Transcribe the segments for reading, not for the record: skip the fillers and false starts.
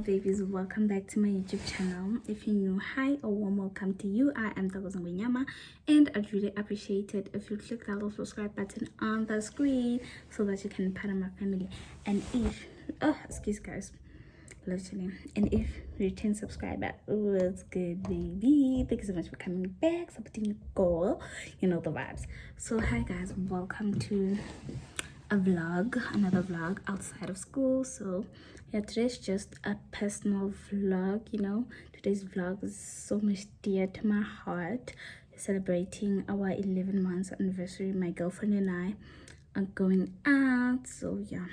babies, welcome back to my YouTube channel. If you're new, hi or warm welcome to you. I am Ntokozo Ngwenyama, and I'd really appreciate it if you click that little subscribe button on the screen so that you can be part of my family. And if excuse guys, literally, and if you're a return subscriber, what's good, baby? Thank you so much for coming back, supporting your goal, you know the vibes. So hi guys, welcome to another vlog outside of school. So yeah, today's just a personal vlog. You know, today's vlog is so much dear to my heart. Celebrating our 11 months anniversary. My girlfriend and I are going out, so yeah,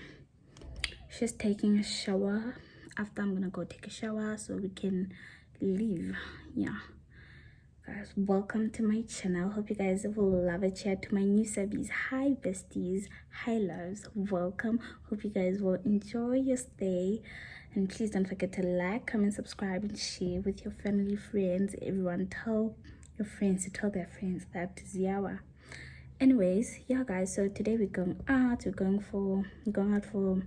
she's taking a shower. After, I'm gonna go take a shower so we can leave. Yeah guys, welcome to my channel. Hope you guys will love it. Share to my new subbies. Hi besties, hi loves, welcome. Hope you guys will enjoy your stay, and please don't forget to like, comment, subscribe, and share with your family, friends, everyone. Tell your friends to tell their friends that is Yawa. Anyways, yeah guys, so today we're going out. We're going out for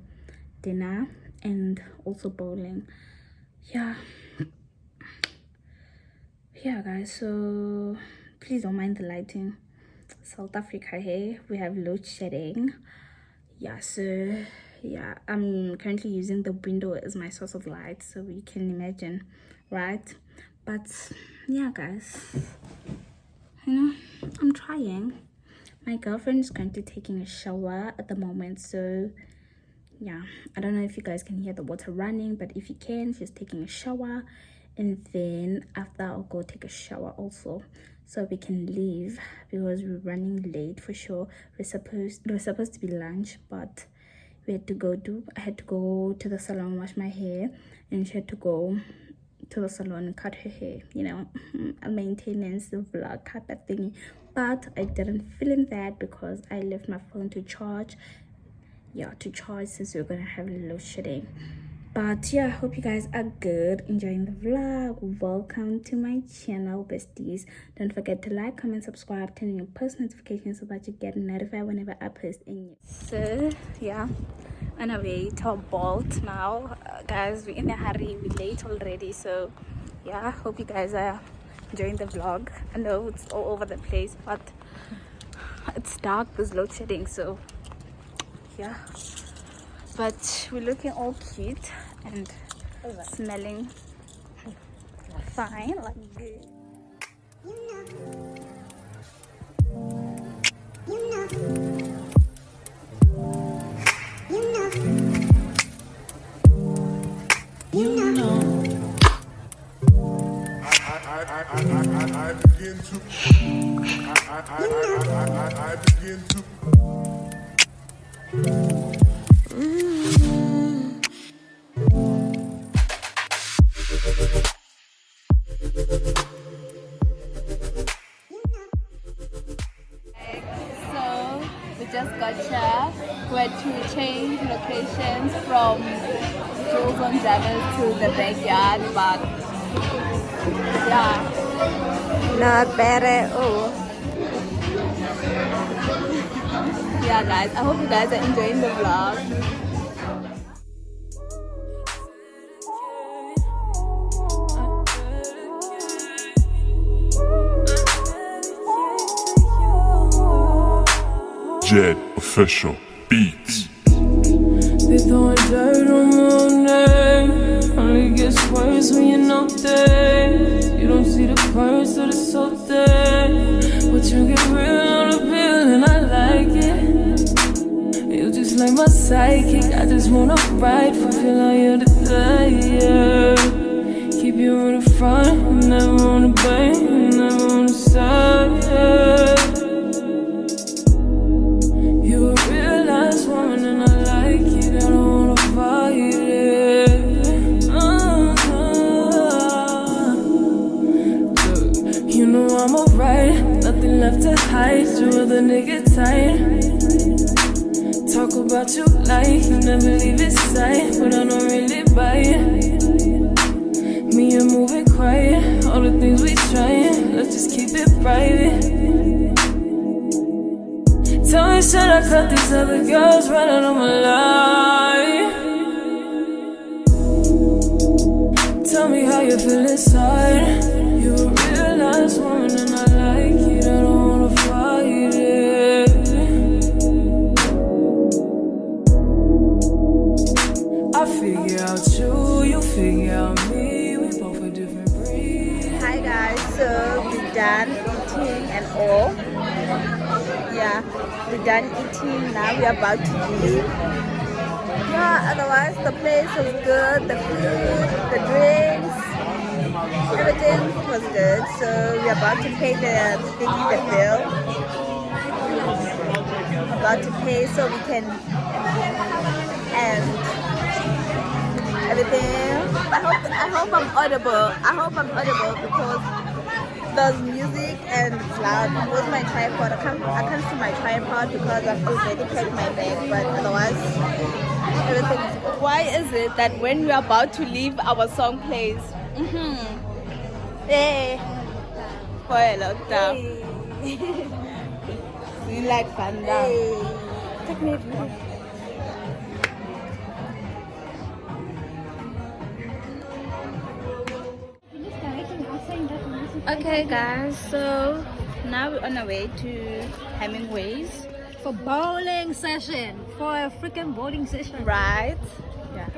dinner and also bowling. Yeah guys, so please don't mind the lighting. South Africa here, we have load shedding. Yeah, so yeah, I'm currently using the window as my source of light, so you can imagine, right? But yeah guys, you know, I'm trying. My girlfriend is currently taking a shower at the moment, so yeah, I don't know if you guys can hear the water running, but if you can, she's taking a shower. And then after, I'll go take a shower also, so we can leave because we're running late for sure. It was supposed to be lunch, but I had to go to the salon, wash my hair, and she had to go to the salon and cut her hair, you know, a maintenance vlog cut that thingy. But I didn't film that because I left my phone to charge. Yeah, to charge, since we're gonna have load shedding. But yeah, I hope you guys are good, enjoying the vlog. Welcome to my channel, besties. Don't forget to like, comment, subscribe, turn on your post notifications so that you get notified whenever I post in you. So yeah, on our way to a bolt now. Guys, we're in a hurry, we're late already. So yeah, hope you guys are enjoying the vlog. I know it's all over the place, but it's dark, there's load shedding, so yeah. But we're looking all cute and smelling fine, like good. I begin to So we just got here. We had to change locations from Jules on Javis to the backyard, but yeah, Not bad at all. yeah guys, I hope you guys are enjoying the vlog. Jed Official Beats. They throwing dirt on my name. Only gets worse when you're not there. You don't see the curse of this whole thing, but you get real on the bill and I like it. You just like my sidekick. I just wanna ride, fulfill all your desire. Keep you in the front, never on the back, never on the side. You a real nice woman and I like it. I don't wanna fight it. Look, you know I'm alright. Nothing left to hide. You other nigga tight. Talk about you like you never leave his side, but I don't really buy it. Me and moving quiet. All the things we trying, let's just keep it private. Tell me, should I cut these other girls right out of my life? you feel inside. You a real nice one and I like it. I don't wanna fight it. I figure out you figure out me. We both a different breed. Hi guys, so we're done eating and all. Yeah, we're done eating. Now we're about to leave. Yeah, otherwise the place was good. The food, the drinks, everything was good. So we're about to pay the bill. About to pay so we can end everything. I hope I'm audible. I hope I'm audible because there's music and it's loud. Where's my tripod? I can't see my tripod because I've already packed my bag, but otherwise everything is good. Why is it that when we're about to leave our song plays? Hey, for a lockdown. You like fun down. Take me a video. Okay guys, so now we're on our way to Hemingway's For bowling session. For a freaking bowling session. right. Yeah.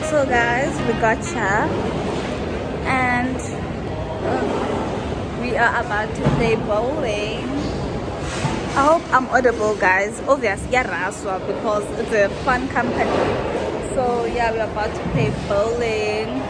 So guys, we got cha and we are about to play bowling. I hope I'm audible guys. Obviously yeah, raswa because it's a fun company. So yeah, we're about to play bowling.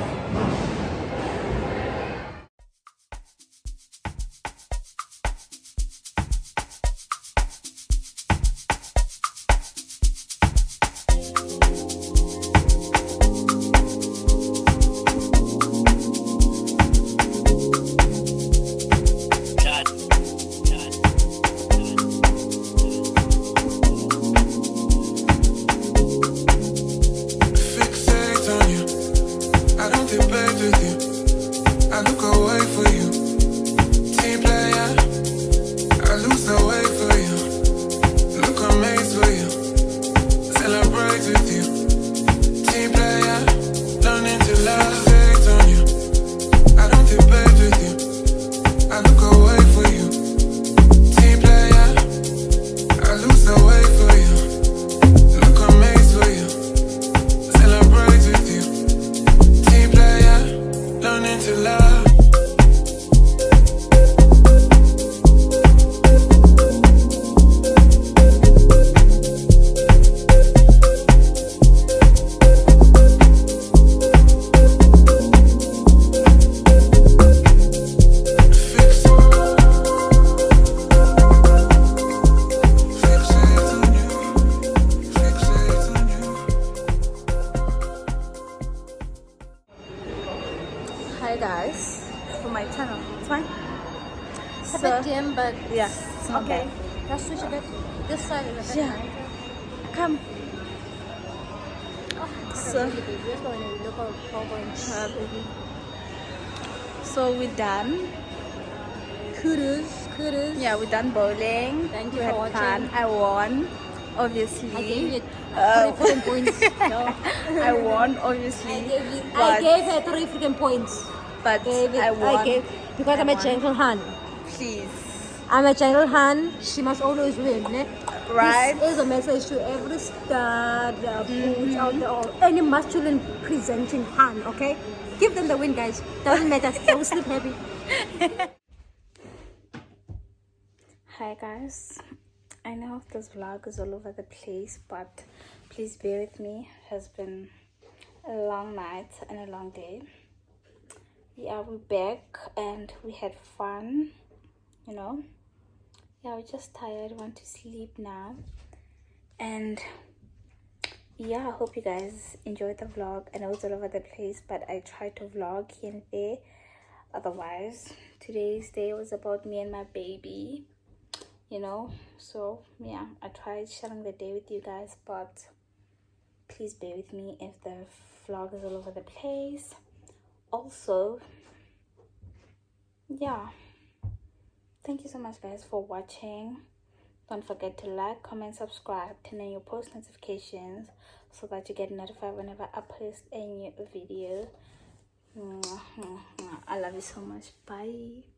Fixate on you. I don't debate with you. I look away for you. Team player. I lose the way for you. Look amazed for you. Celebrate with you. Team player. Learning to love. Fixate on you. I don't debate with you. I look away for you. Team player. I lose the way for you. Look amazed for you. Celebrate with you. Team player. Learning to love. Fixate on you. Fixate on you. Hi guys, for my channel. It's fine. It's a bit dim, but Yeah, it's okay. Let's switch a bit. This side is a bit Yeah. nicer. Come. So Let's go in a local bowling. so we're done. Kudos. Yeah, we're done bowling. Thank you We for had watching. fun. I won, obviously. I gave you Oh. 3 freaking points. No. I won, obviously. I but, gave her 3 freaking points. but Gave it, I won. because I'm a gentleman. Please. I'm a gentleman. She must always win. Ne? Right? This is a message to every star who's out there, or any masculine presenting hand. Okay, give them the win, guys. Doesn't matter. They will sleep happy. Hi guys. I know this vlog is all over the place, but please bear with me. It has been a long night and a long day. Yeah, we're back and we had fun, you know. yeah, we're just tired, want to sleep now. And yeah, I hope you guys enjoyed the vlog. I know it's all over the place, but I tried to vlog here and there. Otherwise, today's day was about me and my baby, you know. So yeah, I tried sharing the day with you guys, but please bear with me if the vlog is all over the place. Also, yeah, thank you so much guys for watching. Don't forget to like, comment, subscribe, turn on your post notifications so that you get notified whenever I post a new video. I love you so much. Bye.